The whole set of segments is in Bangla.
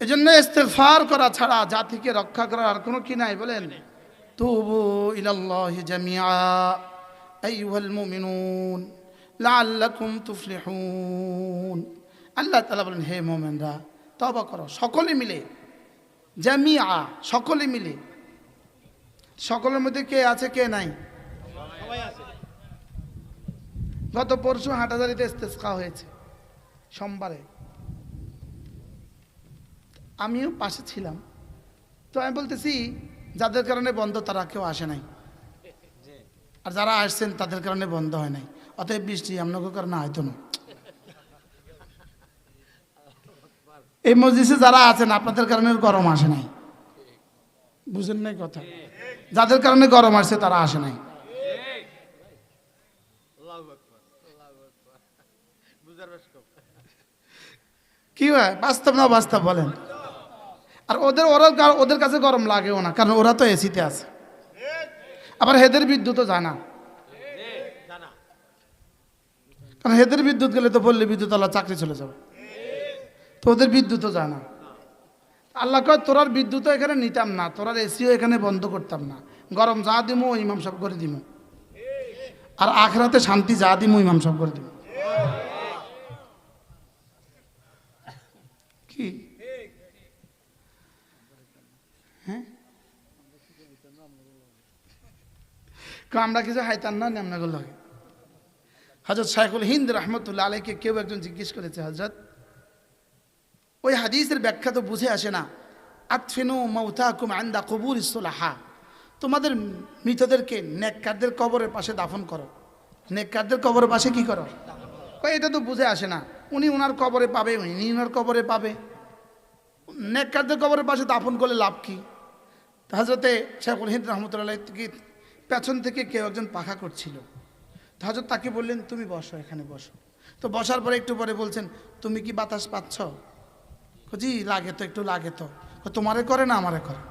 এজন্য ইস্তিগফার করা ছাড়া জাতিকে রক্ষা করার আর কোনো কি নাই বলেন? তুবু ইলাল্লাহি জামিআ আইয়ুহাল মুমিনুন লাআল্লাকুম তুফলিহুন। আল্লাহ তাআলা বলেন, হে মুমিনরা তওবা করো সকলে মিলে, জামিআ সকলে মিলে। সকলের মধ্যে কে আছে কে নাই? সবাই আছে। গত পরশু হাটাজারিতে ইস্তেসকা হয়েছে সোমবারে, আমিও পাশে ছিলাম। তো আমি বলতেছি যাদের কারণে বন্ধ তারা কেউ আসে নাই, আর যারা আসছেন তাদের কারণে বন্ধ হয় নাই। অতএব বৃষ্টি আপনাকে কারণে হয়তো না। এই মসজিদে যারা আছেন আপনাদের কারণে গরম আসে নাই, বুঝেন নাই কথা? যাদের কারণে গরম আসছে তারা আসে নাই। কি হয় বাস্তব না বাস্তব বলেন? আর ওদের কাছে গরম লাগেও না, কারণ ওরা তো এসিতে আছে। আবার হেদের বিদ্যুৎও জানা, কারণ হেদের বিদ্যুৎ গেলে তো বললে বিদ্যুৎ আল্লাহ চাকরি চলে যাবে, তো ওদের বিদ্যুৎও জানা। আল্লাহ কয় তোরার বিদ্যুৎও এখানে নিতাম না, তোরার এসিও এখানে বন্ধ করতাম না, গরম যা দিমো ইমাম সাহেব করে দিমো, আর আখরাতে শান্তি যা দিমো ইমাম সাহেব করে দিমো। কি হ্যাঁ, আমরা কিছু হাইতাম না আপনাগুলো লাগে। হযরত শাইখুল হিন্দ রাহমাতুল্লাহ আলাইহিকে কেউ একজন জিজ্ঞেস করেছে, হযরত ওই হাদিসের ব্যাখ্যা তো বুঝে আসে না, আতফিনু মাউতাকুম ইনদা কুবুরিস সুলাহা, তোমাদের মৃতদেরকে নেককারদের কবরের পাশে দাফন করো। নেককারদের কবরের পাশে কি করো? এটা তো বুঝে আসে না, উনি ওনার কবরে পাবে, উনি ওনার কবরে পাবে, নেককারদের কবরের পাশে দাফন করলে লাভ কি? হযরতে শাইখুল হিন্দ রাহমাতুল্লাহ আলাইহি পেছন থেকে কেউ একজন পাখা করছিল, হযরত তাকে বললেন তুমি বসো, এখানে বসো। তো বসার পরে একটু পরে বলছেন, তুমি কি বাতাস পাচ্ছ? জি লাগে তো, একটু লাগে তো। তোমারে করে না আমারে করে?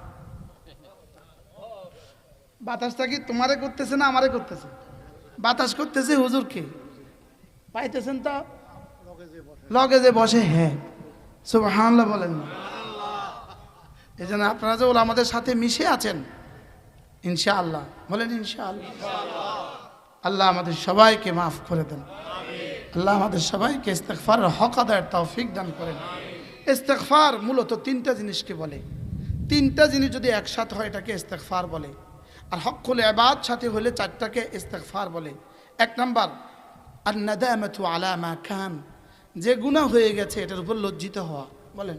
বাতাসটা কি তোমারে করতেছে না আমারে করতেছে? বাতাস করতেছে হুজুরকে, পাইতেছেন তো লগে যে বসে। হ্যাঁ সুবহানাল্লাহ বলেন না? এই জন্য আপনারা যে আমাদের সাথে মিশে আছেন ইনশাআল্লাহ, বলেন ইনশাআল্লাহ। আল্লাহ আমাদের সবাইকে মাফ করে দেন, আল্লাহ আমাদের সবাইকে ইস্তিগফারের হক আদায়ের তৌফিক দান করেন। ইস্তিগফার মূলত তিনটা জিনিসকে বলে, তিনটা জিনিস যদি একসাথে হয় এটাকে ইস্তিগফার বলে। আর হক্কুল ইবাদ সাথে হলে চারটাকে ইস্তিগফার বলে। এক নাম্বার আন-নাদামাতু আলা মা কান, যে গুনাহ হয়ে গেছে এটার উপর লজ্জিত হওয়া। বলেন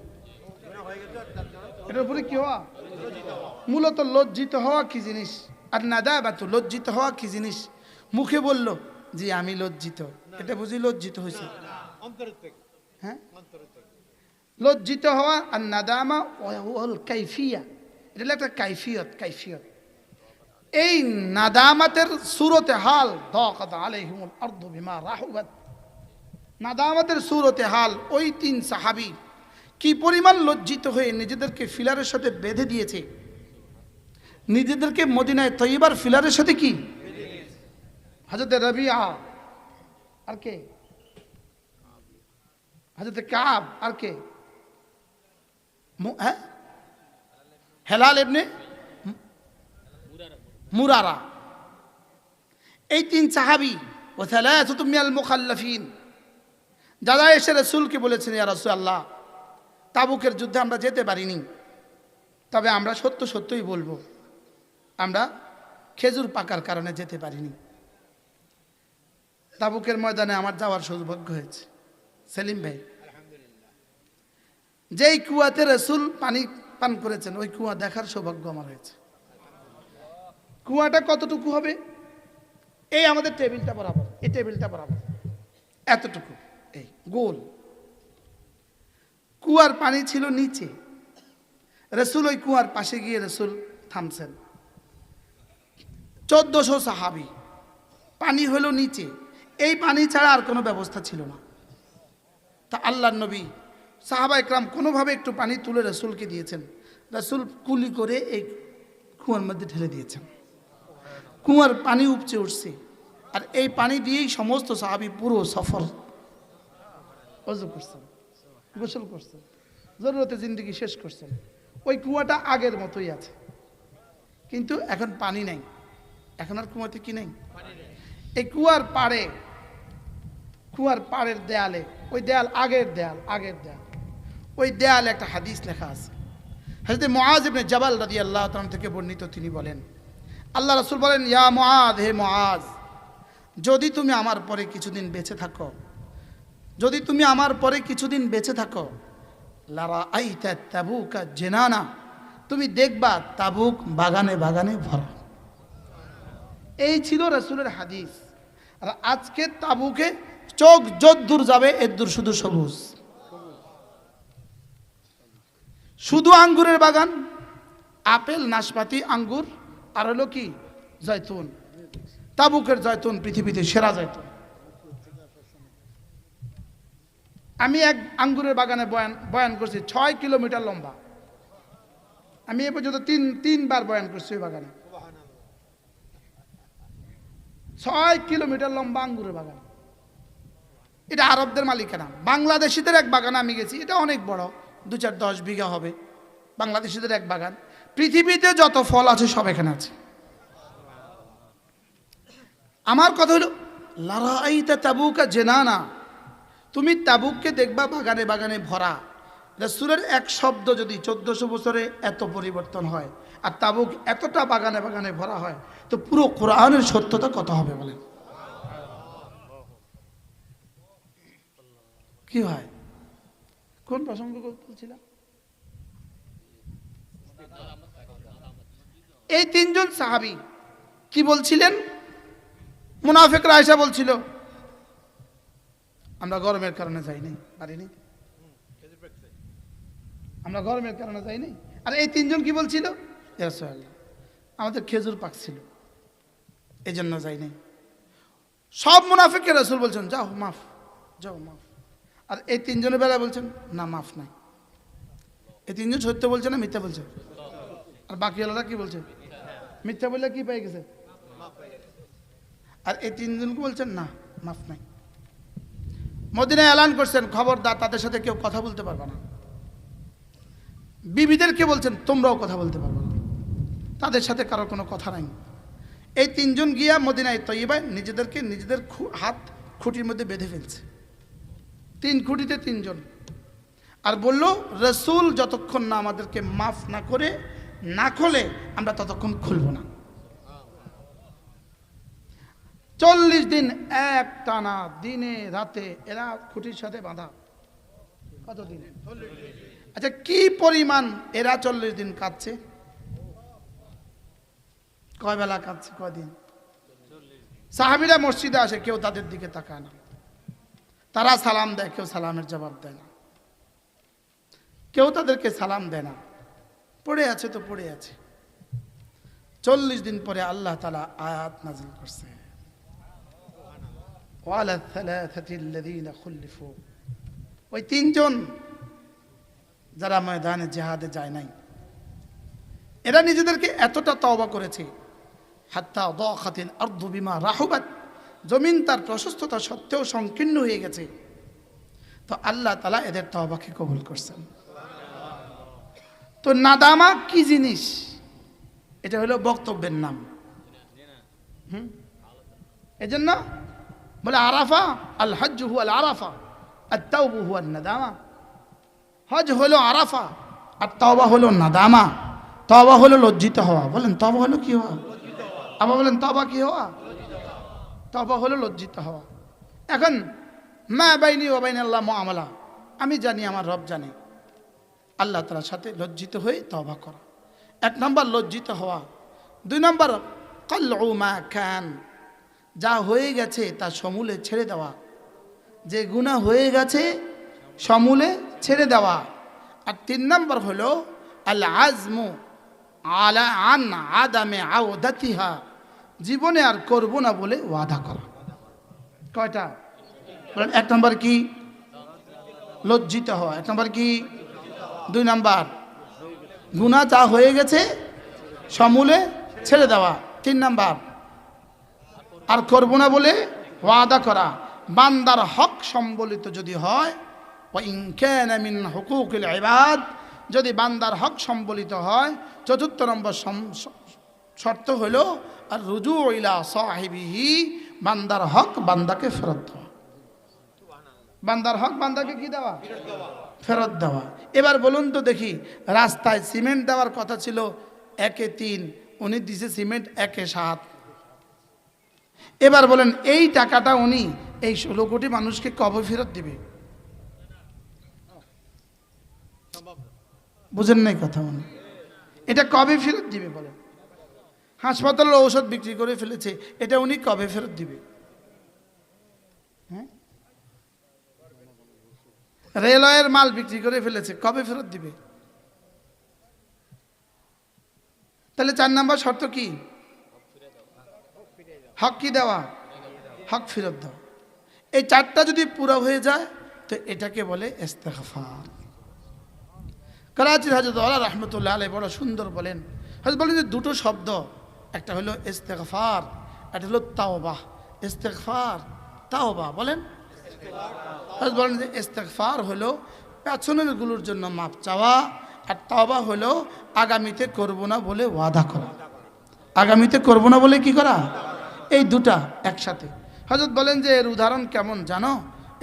এটার উপরে কি হওয়া? মূলত লজ্জিত হওয়া কি জিনিস? আন-নাদামাতু লজ্জিত হওয়া কি জিনিস? মুখে বলল জি আমি লজ্জিত, এটা বুঝি লজ্জিত হয়েছে? হ্যাঁ, লজ্জিত হওয়া আর নাদামা ওয়াল কাইফিয়া, এটা একটা কাইফিয়ত। কাইফিয়ত এই নাদামাতের সূরতে হাল দাকাত আলাইহিমুল আরদু বিমা রাহুবাত, নাদামাতের সূরতে হাল ওই তিন সাহাবী কি পরিমাণ লজ্জিত হয়ে নিজেদেরকে ফিলারের সাথে বেঁধে দিয়েছে, নিজেদেরকে মদিনায় তৈয়বার ফিলারের সাথে কি হযরত রবিআ, আর কে হযরত কাব, আর কে হেলাল ইবনে মুরারা, এই তিন সাহাবী ও সালাসাতু মিনাল মুখাল্লাফিন যারা এসে রাসূলকে বলেছেন, ইয়া রাসূলুল্লাহ তাবুকের যুদ্ধে আমরা যেতে পারিনি, তবে আমরা সত্য সত্যই বলবো আমরা খেজুর পাকার কারণে যেতে পারিনি। তাবুকের ময়দানে আমার যাওয়ার সৌভাগ্য হয়েছে। সেলিম ভাই, যেই কুয়াতে রাসূল পানি পান করেছেন ওই কুয়া দেখার সৌভাগ্য আমার হয়েছে। কুয়াটা কতটুকু হবে? এই আমাদের টেবিলটা বরাবর, এই টেবিলটা বরাবর এতটুকু, এই গোল। কুয়ার পানি ছিল নিচে, রাসূল ওই কুয়ার পাশে গিয়ে রাসূল থামছেন। 1400 সাহাবী, পানি হলো নিচে, এই পানি ছাড়া আর কোনো ব্যবস্থা ছিল না। তা আল্লাহর নবী সাহাবা একরাম কোনোভাবে একটু পানি তুলে রাসূলকে দিয়েছেন, রাসূল কুলি করে এই কুয়ার মধ্যে ঢেলে দিয়েছেন। কুয়ার পানি উপচে উঠছে, আর এই পানি দিয়েই সমস্ত সাহাবী পুরো সফর ওযু করছেন, গোসল করছেন। জরুরতে জিন্দগি শেষ করছেন। ওই কুয়াটা আগের মতোই আছে, কিন্তু এখন পানি নাই। এখন আর কুয়াতে কি নেই? এই কুয়ার পাড়ের দেয়ালে, ওই দেয়াল আগের দেয়াল, ওই দেয়ালে একটা হাদিস লেখা আছে। হযরত মুআজ ইবনে জাবাল রাদিয়াল্লাহু তাআলা থেকে বর্ণিত, তিনি বলেন, আল্লাহ রাসূল বলেন, ইয়া মুআজ, হে মুআজ, যদি তুমি আমার পরে কিছুদিন বেঁচে থাকো, লারা আইতা তাবুকা জিনানা, তুমি দেখবা তাবুক বাগানে বাগানে ভরা। এই ছিল রাসূলের হাদিস। আর আজকে তাবুকে চোখ যদ্দূর যাবে এদ্দূর শুধু সবুজ, শুধু আঙ্গুরের বাগান, আপেল, নাশপাতি, আঙ্গুর, আর হলো কি জয়তুন। তাবুকের জয়তুন পৃথিবীতে সেরা জয়তুন। আমি এক আঙ্গুরের বাগানে বয়ান করছি, 6 কিলোমিটার লম্বা। আমি এ পর্যন্ত তিনবার বয়ান করছি ওই বাগানে। 6 কিলোমিটার লম্বা আঙ্গুরের বাগান। এটা আরবদের মালিকানা। বাংলাদেশিদের এক বাগানে আমি গেছি, এটা অনেক বড়, 2-4-10 বিঘা হবে। বাংলাদেশিদের এক বাগান। পৃথিবীতে যত ফল আছে সব এখানে আছে। আমার কথা হলো, লারা আইতা তাবুকা জিনানা, তুমি তাবুককে দেখবা বাগানে বাগানে ভরা। রাসূলের এক শব্দ যদি 1400 বছরে এত পরিবর্তন হয়, আর তাবুক এতটা বাগানে বাগানে ভরা হয়, তো পুরো কোরআনের সত্যতা কত হবে বলেন? কি হয়? কোন প্রসঙ্গ বলছিলাম? এই 3 জন সাহাবী কি বলছিলেন? মুনাফিকরা আয়েশা বলছিল, আমরা গরমের কারণে যাইনি, পারিনি, আমরা গরমের কারণে যাইনি। আর এই 3 জন কি বলছিল? ইয়া রাসূলুল্লাহ, আমাদের খেজুর পাকছিল, এই জন্য যাইনি। সব মুনাফিককে রাসূল বলছেন, যাও মাফ। আর এই 3 জনের বেলা বলছেন, না মাফ নাই। এই 3 জন সত্য বলছে না মিথ্যা বলছে? আর বাকি আলাদা কি বলছে? মিথ্যা বললে কি পেয়ে গেছে? আর এই 3 জনকে বলছেন, না মাফ নাই। মদিনায় এলান করছেন, খবরদার তাদের সাথে কেউ কথা বলতে পারবে না। বিবিদেরকে বলছেন, তোমরাও কথা বলতে পারবে না, তাদের সাথে কারো কোনো কথা নাই। এই 3 জন গিয়া মদিনায় তয়্যিবায় নিজেদের হাত খুঁটির মধ্যে বেঁধে ফেলছে, 3 খুঁটিতে 3 জন। আর বলল, রাসূল যতক্ষণ না আমাদেরকে মাফ না করে না খোলে, আমরা ততক্ষণ খুলব না। 40 দিন এক টানা, দিনে রাতে এরা খুঁটির সাথে বাঁধা। কতদিন? আচ্ছা, কি পরিমাণ এরা 40 দিন কাঁদছে? কয় বেলা কাঁদছে? কয়দিন? সাহাবীরা মসজিদে আসে, কেউ তাদের দিকে তাকায় না। তারা সালাম দেয়, কেউ সালামের জবাব দেয় না, কেউ তাদেরকে সালাম দেয় না। পড়ে আছে তো পড়ে আছে। 40 দিন পরে আল্লাহ তাআলা আয়াত নাযিল করছে, ওয়ালা থালাথাতিল্লাযীনা খুলিফু। ওই 3 জন যারা ময়দানে জিহাদে যায় নাই, এরা নিজেদেরকে এতটা তওবা করেছে, হাত্তা দাখাতিল আরদু বিমা রাহুবাত, জমিন তার প্রশস্ততা সত্ত্বেও সংকীর্ণ হয়ে গেছে। তো আল্লাহ তাআলা এদের তওবাকে কবুল করছেন। তো নাদামা কি জিনিস? এটা হলো বক্তব্যের নাম। এজন্য বলে আরাফা, আল হজ্জ হুয়াল আরাফা, আর তাওবা হুয়ান নাদামা। হজ হলো আরাফা, আর তওবা হলো নাদামা। তওবা হলো লজ্জিত হওয়া। বলেন তওবা হলো কি হওয়া? আবার বলেন তওবা কি হওয়া? তওবা হলো লজ্জিত হওয়া। এখন মা বাইনি ওয়া বাইনাল্লাহ মুআমালা, আমি জানি, আমার রব জানে, আল্লাহ তাআলার সাথে লজ্জিত হয়ে তওবা করা। 1 নম্বর লজ্জিত হওয়া। 2 নম্বর কালউ মা কান, যা হয়ে গেছে তা সমূলে ছেড়ে দেওয়া। যে গুনাহ হয়ে গেছে সমূলে ছেড়ে দেওয়া। আর 3 নম্বর হলো আল আজমু আলা আন আদামে আওদাতিহা, জীবনে আর করব না বলে ওয়াদা করা। কয়টা? বলেন 1 নম্বর কি? লজ্জিত হওয়া। 1 নম্বর কি? 2 নম্বর গুনাহ যা হয়ে গেছে সমূলে ছেড়ে দেওয়া। 3 নম্বর আর করব না বলে ওয়াদা করা। বান্দার হক সম্বলিত যদি হয়, ওয়া ইন কানা মিন হুকুকিল ইবাদ, যদি বান্দার হক সম্বলিত হয়, চতুর্থ নম্বর শর্ত হলো আর রুজু ইলা সাহিবিহি, বান্দার হক বান্দাকে ফেরত দেওয়া। বান্দার হক বান্দাকে কি দেওয়া? ফেরত দেওয়া। এবার বলুন তো দেখি, রাস্তায় সিমেন্ট দেওয়ার কথা ছিল 1-3, উনি দিছে সিমেন্ট 1-7। এবার বলেন এই টাকাটা উনি এই 16 কোটি মানুষকে কবে ফেরত দিবে? বুঝেন নাই কথা? উনি এটা কবে ফেরত দিবে বলেন? হাসপাতালের ঔষধ বিক্রি করে ফেলেছে, এটা উনি কবে ফেরত দিবে? হ্যাঁ, রেলওয়ের মাল বিক্রি করে ফেলেছে, কবে ফেরত দিবে? তাহলে 4 নম্বর শর্ত কি? হক কি দেওয়া? হক ফেরত দেওয়া। এই 4টা যদি পুরো হয়ে যায় তো এটাকে বলে ইস্তেগফার। করাচির হযরত আলা রাহমাতুল্লাহ আলাইহি বড় সুন্দর বলেন, হযরত বলেন যে দুটো শব্দ, একটা হলো ইস্তেগফার, একটা হলো তাওবা। ইস্তেগফার, তাওবা বলেন। হযরত বলেন যে ইস্তেগফার হলো পেছনের গুলোর জন্য মাপ চাওয়া, আর তাওবা হলো আগামীতে করব না বলে ওয়াদা করা। আগামীতে করব না বলে কি করা? এই দুটা একসাথে। হযরত বলেন যে এর উদাহরণ কেমন জানো?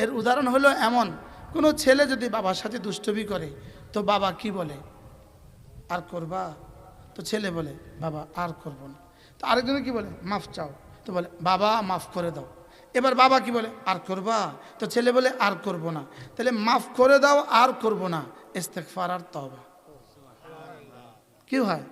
এর উদাহরণ হলো এমন, কোনো ছেলে যদি বাবার সাথে দুষ্টুমি করে তো বাবা কি বলে? আর করবা? তো ছেলে বলে বাবা আর করব না। তো আরেকজনে কি বলে? মাফ চাও। তো বলে বাবা মাফ করে দাও। এবার বাবা কি বলে? আর করবা? তো ছেলে বলে আর করব না। তাহলে মাফ করে দাও আর করব না, ইস্তেগফার আর তওবা কি হয়?